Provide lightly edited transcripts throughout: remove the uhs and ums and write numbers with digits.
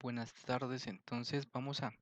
Buenas tardes, entonces vamos a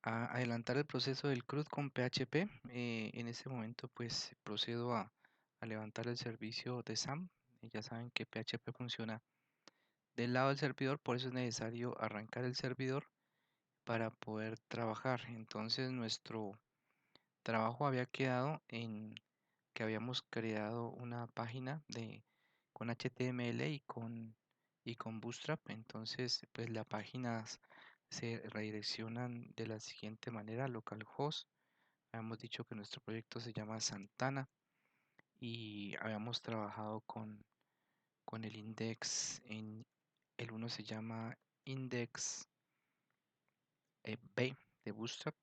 adelantar el proceso del CRUD con PHP. En este momento pues procedo a levantar el servicio de SAM. Ya saben que PHP funciona del lado del servidor, por eso es necesario arrancar el servidor para poder trabajar. Entonces nuestro trabajo había quedado en que habíamos creado una página con HTML y con Bootstrap. Entonces, pues las páginas se redireccionan de la siguiente manera: localhost. Habíamos dicho que nuestro proyecto se llama Santana y habíamos trabajado con el index el uno se llama index B de Bootstrap.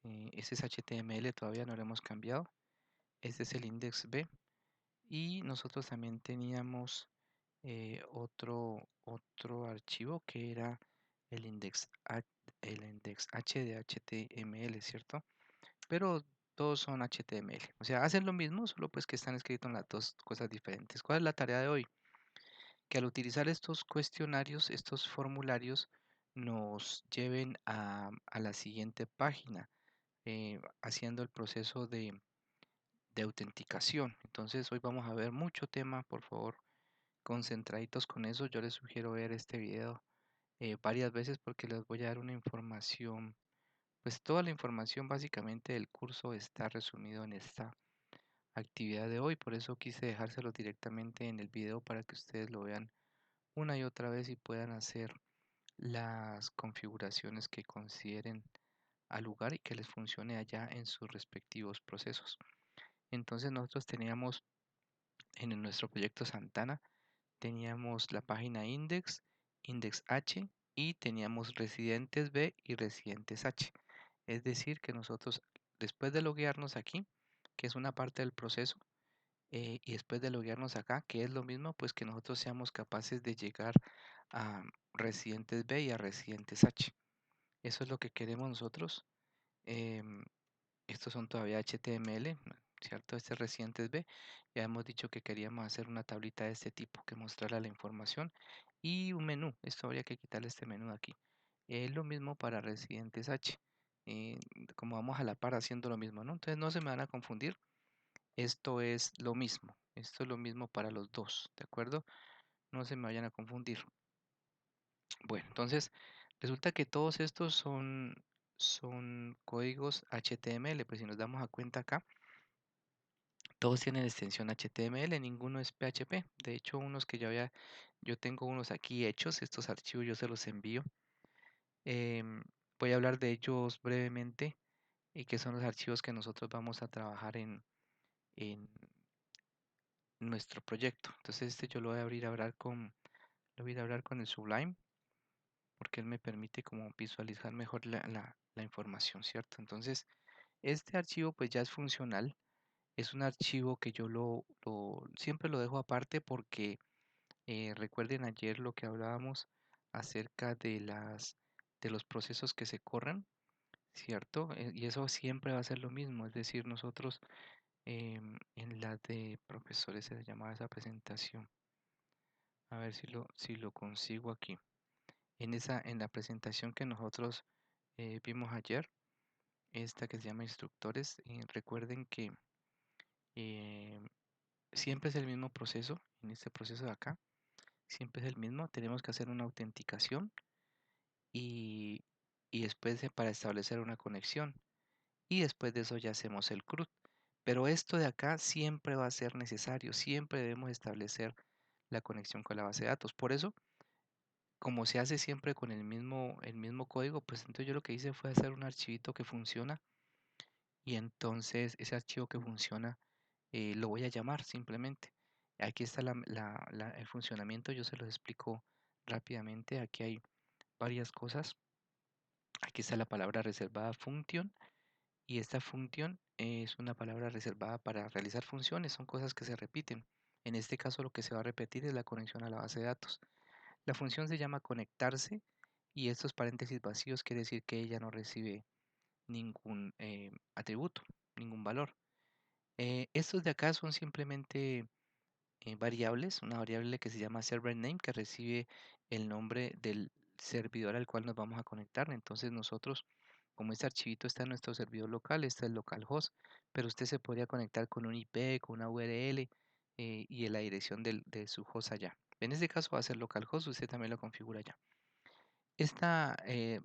Ese es HTML, todavía no lo hemos cambiado. Este es el index B. Y nosotros también teníamos otro archivo que era el index H de HTML, ¿cierto? Pero todos son HTML. O sea, hacen lo mismo, solo pues que están escritos en las dos cosas diferentes. ¿Cuál es la tarea de hoy? Que al utilizar estos cuestionarios, estos formularios, nos lleven a la siguiente página, haciendo el proceso de autenticación. Entonces hoy vamos a ver mucho tema, por favor, concentraditos con eso. Yo les sugiero ver este video varias veces porque les voy a dar una información, pues toda la información básicamente del curso está resumido en esta actividad de hoy. Por eso quise dejárselo directamente en el video para que ustedes lo vean una y otra vez y puedan hacer las configuraciones que consideren al lugar y que les funcione allá en sus respectivos procesos. Entonces nosotros teníamos en nuestro proyecto Santana, teníamos la página index H, y teníamos residentes B y residentes H. Es decir, que nosotros, después de loguearnos aquí, que es una parte del proceso, y después de loguearnos acá, que es lo mismo, pues que nosotros seamos capaces de llegar a residentes B y a residentes H. Eso es lo que queremos nosotros. em, Estos son todavía HTML, ¿cierto? Este reciente es B. Ya hemos dicho que queríamos hacer una tablita de este tipo que mostrara la información y un menú. Esto habría que quitarle este menú de aquí. Es lo mismo para residentes H. eh, Como vamos a la par haciendo lo mismo, ¿no? Entonces no se me van a confundir. Esto es lo mismo. Esto es lo mismo para los dos, ¿de acuerdo? No se me vayan a confundir. Bueno, entonces resulta que todos estos son códigos HTML. Pues si nos damos a cuenta acá, todos tienen extensión HTML, ninguno es PHP. De hecho, yo tengo unos aquí hechos, estos archivos yo se los envío. Em, Voy a hablar de ellos brevemente y que son los archivos que nosotros vamos a trabajar en nuestro proyecto. Entonces este yo lo voy a lo voy a hablar con el Sublime porque él me permite como visualizar mejor la información, ¿cierto? Entonces este archivo pues ya es funcional. Es un archivo que yo siempre lo dejo aparte porque recuerden ayer lo que hablábamos acerca de los procesos que se corren, ¿cierto? Y eso siempre va a ser lo mismo, es decir, nosotros en la de profesores se llamaba esa presentación. A ver si lo consigo aquí. En la presentación que nosotros vimos ayer, esta que se llama instructores, recuerden que eh, siempre es el mismo proceso, en este proceso de acá, siempre es el mismo. Tenemos que hacer una autenticación y, y después para establecer una conexión. Y después de eso ya hacemos el CRUD. Pero esto de acá siempre va a ser necesario, siempre debemos establecer la conexión con la base de datos. Por eso, como se hace siempre con el mismo código, pues entonces yo lo que hice fue hacer un archivito que funciona y entonces ese archivo que funciona lo voy a llamar simplemente. Aquí está el funcionamiento, yo se los explico rápidamente. Aquí hay varias cosas. Aquí está la palabra reservada function y esta function es una palabra reservada para realizar funciones, son cosas que se repiten. En este caso lo que se va a repetir es la conexión a la base de datos. La función se llama conectarse y estos paréntesis vacíos quiere decir que ella no recibe ningún atributo, ningún valor. Estos de acá son simplemente variables, una variable que se llama server name que recibe el nombre del servidor al cual nos vamos a conectar. Entonces nosotros, como este archivito está en nuestro servidor local, este es el localhost, pero usted se podría conectar con un IP, con una URL y en la dirección de su host allá. En este caso va a ser localhost, usted también lo configura allá. Esta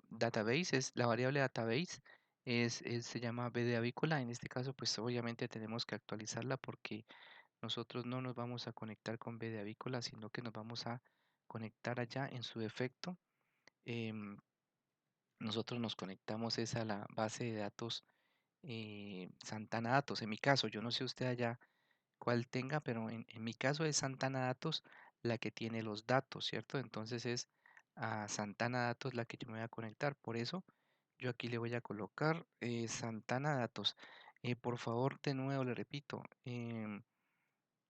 database es la variable database, se llama B de avícola. En este caso, pues obviamente tenemos que actualizarla porque nosotros no nos vamos a conectar con B de avícola, sino que nos vamos a conectar allá en su defecto. em, Nosotros nos conectamos es a la base de datos Santana Datos. En mi caso, yo no sé usted allá cuál tenga, pero en mi caso es Santana Datos la que tiene los datos, ¿cierto? Entonces es a Santana Datos la que yo me voy a conectar. Por eso yo aquí le voy a colocar Santana Datos. Por favor, de nuevo le repito,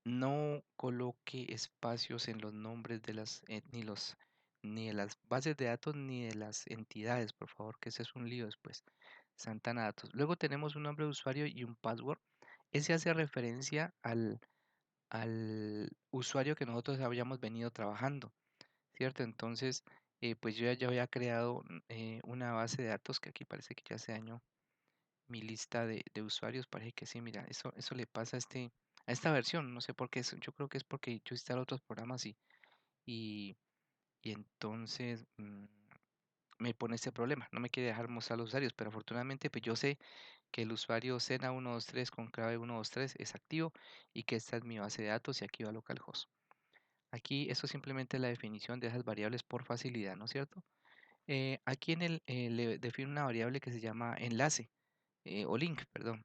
no coloque espacios en los nombres de ni de las bases de datos ni de las entidades, por favor, que ese es un lío después. Santana Datos. Luego tenemos un nombre de usuario y un password. Ese hace referencia al usuario que nosotros habíamos venido trabajando, ¿cierto? Entonces, pues yo ya había creado una base de datos que aquí parece que ya se dañó mi lista de usuarios. Parece que sí, mira, eso le pasa a esta versión, no sé por qué, yo creo que es porque yo instalo otros programas y, y entonces me pone este problema, no me quiere dejar mostrar los usuarios, pero afortunadamente pues yo sé que el usuario Sena123 con clave 123 es activo y que esta es mi base de datos y aquí va localhost. Aquí esto es simplemente la definición de esas variables por facilidad, ¿no es cierto? Aquí le defino una variable que se llama enlace o link, perdón.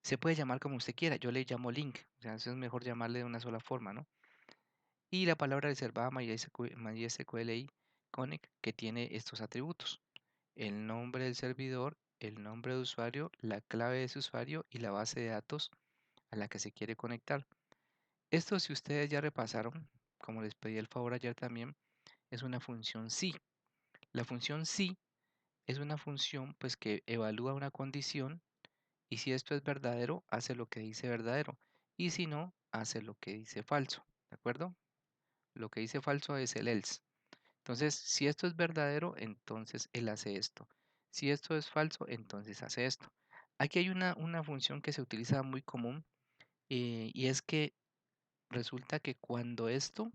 Se puede llamar como usted quiera, yo le llamo link, o sea, eso es mejor llamarle de una sola forma, ¿no? Y la palabra reservada MySQLi Connect que tiene estos atributos: el nombre del servidor, el nombre de usuario, la clave de ese usuario y la base de datos a la que se quiere conectar. Esto, si ustedes ya repasaron, como les pedí el favor ayer también, es una función si. La función si es una función pues que evalúa una condición y si esto es verdadero, hace lo que dice verdadero y si no, hace lo que dice falso, ¿de acuerdo? Lo que dice falso es el else. Entonces, si esto es verdadero, entonces él hace esto. Si esto es falso, entonces hace esto. Aquí hay una función que se utiliza muy común y es que resulta que cuando esto,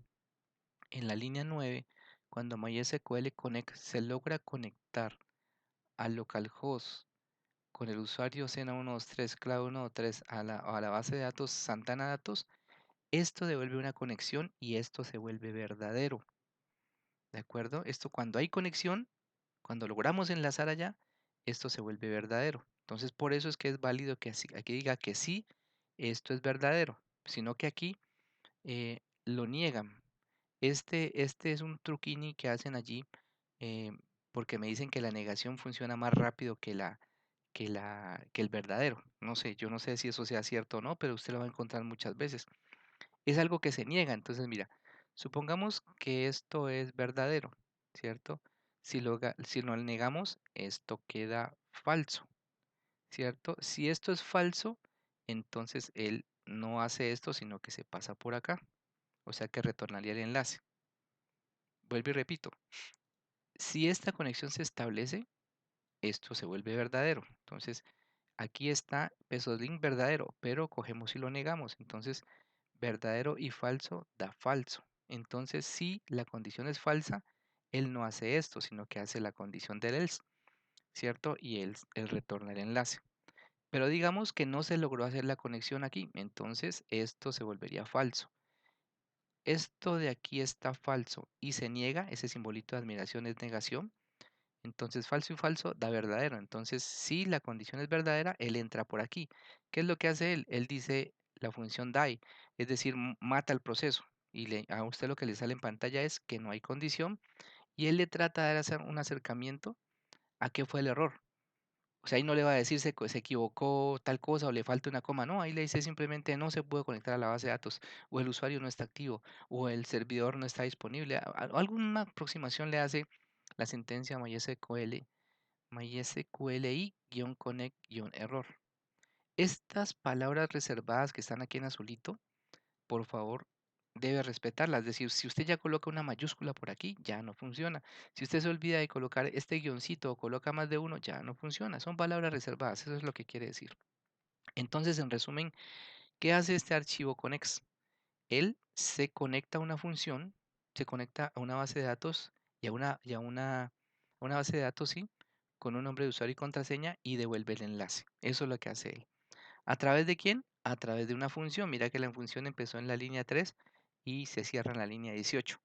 en la línea 9, cuando MySQL Connect se logra conectar al localhost con el usuario Sena123, Cloud123 a la base de datos Santana Datos, esto devuelve una conexión y esto se vuelve verdadero. ¿De acuerdo? Esto cuando hay conexión, cuando logramos enlazar allá, esto se vuelve verdadero. Entonces, por eso es que es válido que aquí diga que sí, esto es verdadero, sino que aquí lo niegan. Este es un truquini que hacen allí eh, porque me dicen que la negación funciona más rápido que el verdadero. No sé, yo no sé si eso sea cierto o no, pero usted lo va a encontrar muchas veces. Es algo que se niega. Entonces, mira, supongamos que esto es verdadero, ¿cierto? Si lo negamos, esto queda falso, ¿cierto? Si esto es falso, entonces él no hace esto, sino que se pasa por acá. O sea que retornaría el enlace. Vuelvo y repito, si esta conexión se establece, esto se vuelve verdadero. Entonces, aquí está peso-link verdadero, pero cogemos y lo negamos. Entonces, verdadero y falso da falso. Entonces, si la condición es falsa, él no hace esto, sino que hace la condición del else, ¿cierto? Y él retorna el enlace. Pero digamos que no se logró hacer la conexión aquí, entonces esto se volvería falso. Esto de aquí está falso y se niega, ese simbolito de admiración es negación. Entonces falso y falso da verdadero. Entonces si la condición es verdadera, él entra por aquí. ¿Qué es lo que hace él? Él dice la función die, es decir, mata el proceso. Y a usted lo que le sale en pantalla es que no hay condición y él le trata de hacer un acercamiento a qué fue el error. O sea, ahí no le va a decir se equivocó tal cosa o le falta una coma. No, ahí le dice simplemente no se puede conectar a la base de datos o el usuario no está activo o el servidor no está disponible. Alguna aproximación le hace la sentencia MySQLi-connect-error. Estas palabras reservadas que están aquí en azulito, por favor, debe respetarla. Es decir, si usted ya coloca una mayúscula por aquí, ya no funciona. Si usted se olvida de colocar este guioncito o coloca más de uno, ya no funciona. Son palabras reservadas, eso es lo que quiere decir. Entonces, en resumen, ¿qué hace este archivo Connex? Él se conecta a una función, se conecta a una base de datos a una base de datos, sí, con un nombre de usuario y contraseña y devuelve el enlace. Eso es lo que hace él. ¿A través de quién? A través de una función. Mira que la función empezó en la línea 3 y se cierra en la línea 18.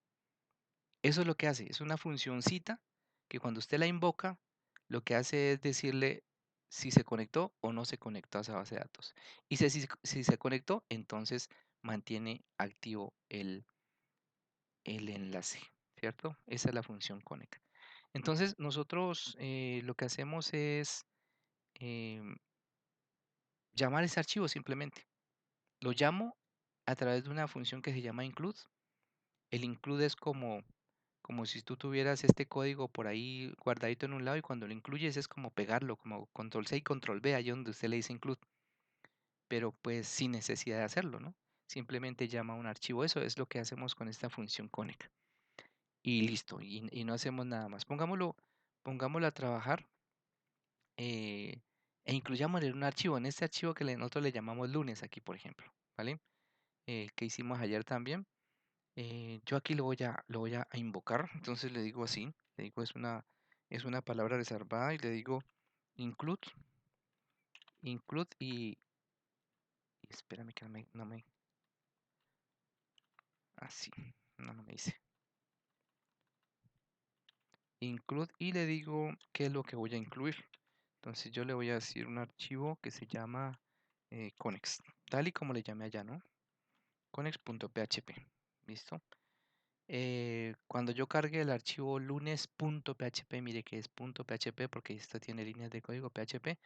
Eso es lo que hace. Es una funcioncita que cuando usted la invoca, lo que hace es decirle si se conectó o no se conectó a esa base de datos. Y si se conectó, entonces mantiene activo el enlace, ¿cierto? Esa es la función connect. Entonces nosotros lo que hacemos es em, llamar ese archivo simplemente. Lo llamo a través de una función que se llama include. El include es como si tú tuvieras este código por ahí guardadito en un lado y cuando lo incluyes es como pegarlo, como control C y control V, ahí donde usted le dice include, pero pues sin necesidad de hacerlo, ¿no? Simplemente llama un archivo. Eso es lo que hacemos con esta función connect. Y listo, y no hacemos nada más. Pongámoslo a trabajar e incluyámosle un archivo. En este archivo que nosotros le llamamos lunes aquí, por ejemplo, ¿vale? Que hicimos ayer también. Yo aquí lo voy a invocar, entonces le digo así, le digo es una palabra reservada y le digo include, include y espérame que así, no me dice, include y le digo qué es lo que voy a incluir. Entonces yo le voy a decir un archivo que se llama connex, tal y como le llamé allá, ¿no? Connex.php, ¿listo? Cuando yo cargue el archivo lunes.php, mire que es .php porque esto tiene líneas de código PHP,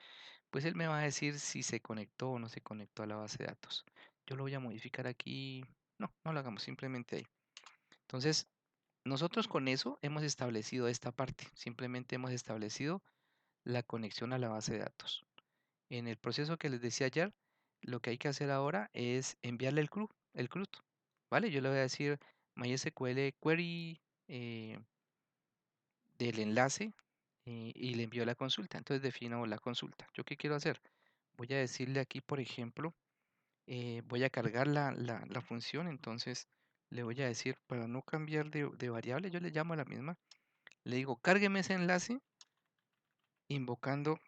pues él me va a decir si se conectó o no se conectó a la base de datos. Yo lo voy a modificar aquí. No, no lo hagamos, simplemente ahí. Entonces, nosotros con eso hemos establecido esta parte. Simplemente hemos establecido la conexión a la base de datos. En el proceso que les decía ayer, lo que hay que hacer ahora es enviarle el CRUD, ¿vale? Yo le voy a decir MySQL query del enlace y le envío la consulta. Entonces defino la consulta. ¿Yo qué quiero hacer? Voy a decirle aquí, por ejemplo, voy a cargar la función, entonces le voy a decir, para no cambiar de variable, yo le llamo a la misma, le digo, cárgueme ese enlace invocando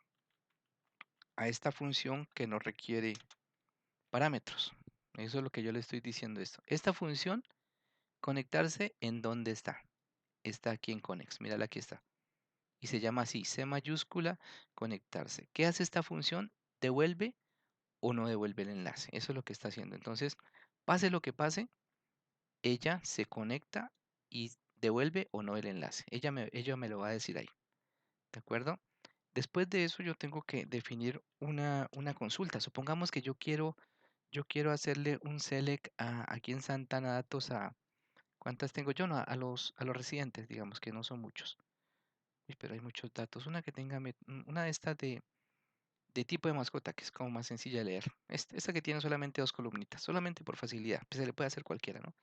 a esta función que no requiere parámetros. Eso es lo que yo le estoy diciendo esto. Esta función, conectarse en dónde está. Está aquí en Connex, mírala, aquí está. Y se llama así, C mayúscula, conectarse. ¿Qué hace esta función? Devuelve o no devuelve el enlace. Eso es lo que está haciendo. Entonces, pase lo que pase, ella se conecta y devuelve o no el enlace. Ella me lo va a decir ahí. ¿De acuerdo? Después de eso yo tengo que definir una consulta. Supongamos que yo quiero hacerle un select aquí en Santana Datos a, ¿cuántas tengo yo? No, a los residentes, digamos que no son muchos. Uy, pero hay muchos datos. Una que tenga, una de estas de tipo de mascota, que es como más sencilla de leer. Esta que tiene solamente dos columnitas, solamente por facilidad. Pues se le puede hacer cualquiera, ¿no?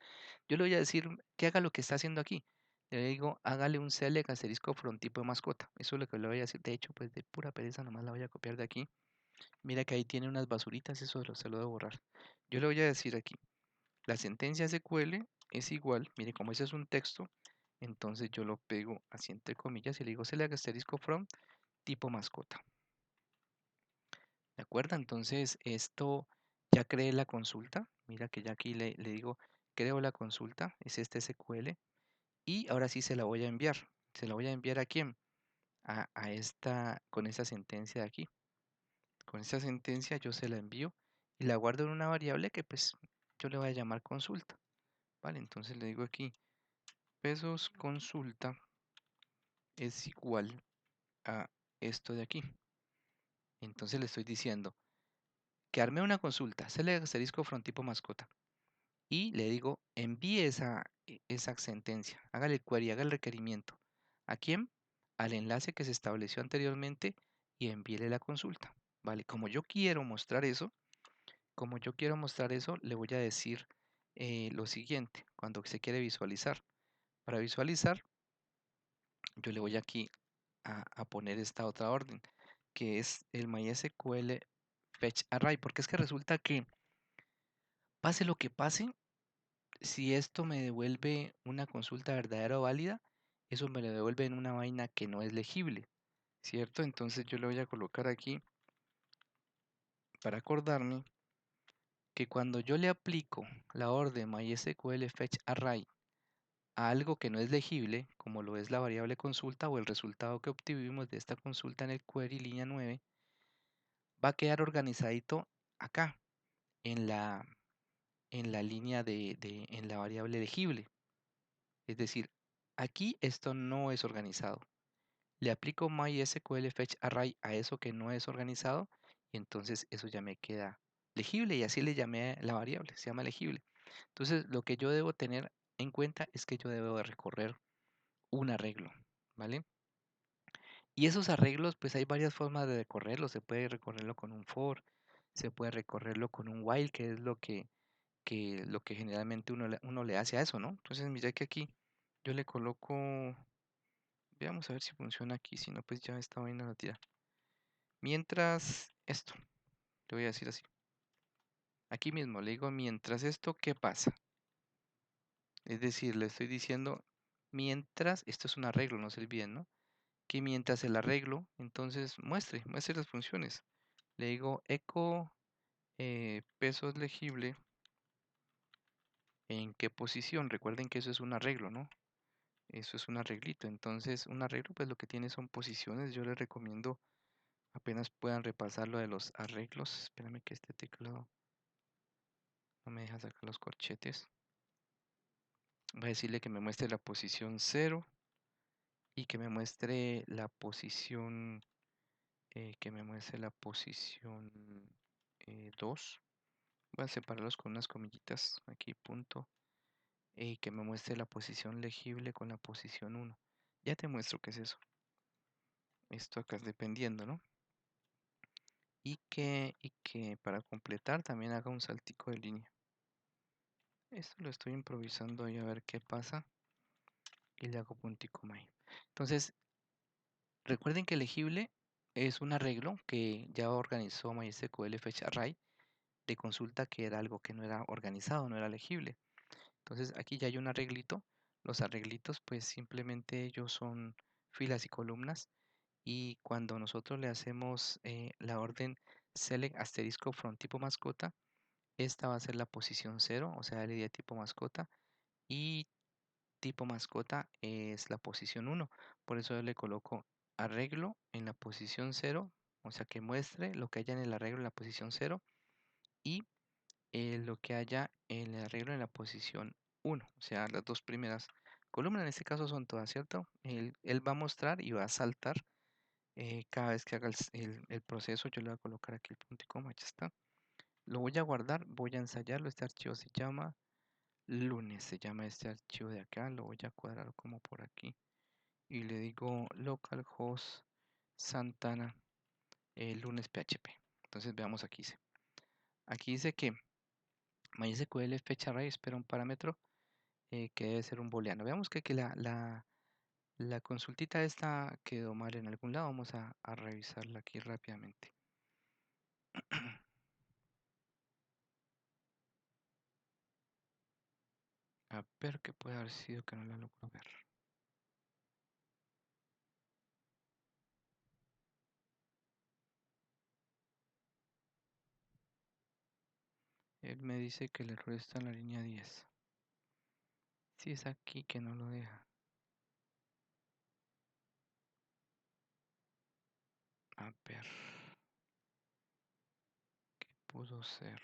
Yo le voy a decir que haga lo que está haciendo aquí. Le digo, hágale un select asterisco from tipo de mascota. Eso es lo que le voy a decir. De hecho, pues de pura pereza nomás la voy a copiar de aquí. Mira que ahí tiene unas basuritas, eso se lo debo borrar. Yo le voy a decir aquí, la sentencia SQL es igual, mire, como ese es un texto, entonces yo lo pego así entre comillas y le digo select asterisco from tipo mascota. ¿De acuerdo? Entonces esto ya creé la consulta. Mira que ya aquí le digo, creo la consulta, es este SQL. Y ahora sí se la voy a enviar. ¿Se la voy a enviar a quién? A esta, con esa sentencia de aquí. Con esta sentencia yo se la envío y la guardo en una variable que pues yo le voy a llamar consulta. Vale, entonces le digo aquí, pesos consulta es igual a esto de aquí. Entonces le estoy diciendo que arme una consulta, se le asterisco from tipo mascota. Y le digo, envíe esa sentencia, hágale el query, haga el requerimiento. ¿A quién? Al enlace que se estableció anteriormente y envíele la consulta. Vale, como yo quiero mostrar eso, le voy a decir lo siguiente, cuando se quiere visualizar. Para visualizar, yo le voy aquí a poner esta otra orden, que es el MySQL Fetch Array, porque es que resulta que pase lo que pase, si esto me devuelve una consulta verdadera o válida, eso me lo devuelve en una vaina que no es legible, ¿cierto? Entonces yo le voy a colocar aquí para acordarme que cuando yo le aplico la orden MySQL Fetch Array a algo que no es legible, como lo es la variable consulta o el resultado que obtuvimos de esta consulta en el query línea 9, va a quedar organizadito acá, en la, en la línea en la variable legible. Es decir, aquí esto no es organizado. Le aplico MySQL Fetch Array a eso que no es organizado y entonces eso ya me queda legible y así le llamé a la variable, se llama legible. Entonces lo que yo debo tener en cuenta es que yo debo de recorrer un arreglo, ¿vale? Y esos arreglos, pues hay varias formas de recorrerlo. Se puede recorrerlo con un for, se puede recorrerlo con un while, que es lo que generalmente uno le hace a eso, ¿no? Entonces, mira que aquí yo le coloco, veamos a ver si funciona aquí, si no, pues ya esta vaina la tira. Mientras esto, le voy a decir así. Aquí mismo le digo, mientras esto, ¿qué pasa? Es decir, le estoy diciendo, mientras, esto es un arreglo, no se olviden, ¿no? Que mientras el arreglo, entonces muestre las funciones. Le digo echo peso legible, ¿en qué posición? Recuerden que eso es un arreglo, ¿no? Eso es un arreglito. Entonces, un arreglo, pues lo que tiene son posiciones. Yo les recomiendo apenas puedan repasar lo de los arreglos. Espérame que este teclado no me deja sacar los corchetes. Voy a decirle que me muestre la posición 0 y que me muestre la posición, 2. Voy a separarlos con unas comillitas. Aquí, punto. Y que me muestre la posición legible con la posición 1. Ya te muestro qué es eso. Esto acá es dependiendo, ¿no? Y que para completar también haga un saltico de línea. Esto lo estoy improvisando ahí a ver qué pasa. Y le hago puntico ahí. Entonces, recuerden que legible es un arreglo que ya organizó MySQL Fetch Array de consulta que era algo que no era organizado, no era legible. Entonces aquí ya hay un arreglito. Los arreglitos pues simplemente ellos son filas y columnas y cuando nosotros le hacemos la orden select asterisco from tipo mascota, esta va a ser la posición 0, o sea, el ID tipo mascota y tipo mascota es la posición 1. Por eso yo le coloco arreglo en la posición 0, o sea, que muestre lo que haya en el arreglo en la posición 0 y lo que haya en el arreglo en la posición 1, o sea, las dos primeras columnas en este caso son todas, ¿cierto? Él va a mostrar y va a saltar cada vez que haga el proceso. Yo le voy a colocar aquí el punto y coma, ya está. Lo voy a guardar, voy a ensayarlo. Este archivo se llama lunes, se llama este archivo de acá. Lo voy a cuadrar como por aquí y le digo localhost Santana lunes PHP. Entonces veamos aquí dice. Aquí dice que MySQL fecha array espera un parámetro que debe ser un booleano. Veamos que aquí la consultita esta quedó mal en algún lado. Vamos a revisarla aquí rápidamente. A ver qué puede haber sido que no la logro ver. Él me dice que el error está en la línea 10. Si es aquí que no lo deja. A ver. ¿Qué pudo ser?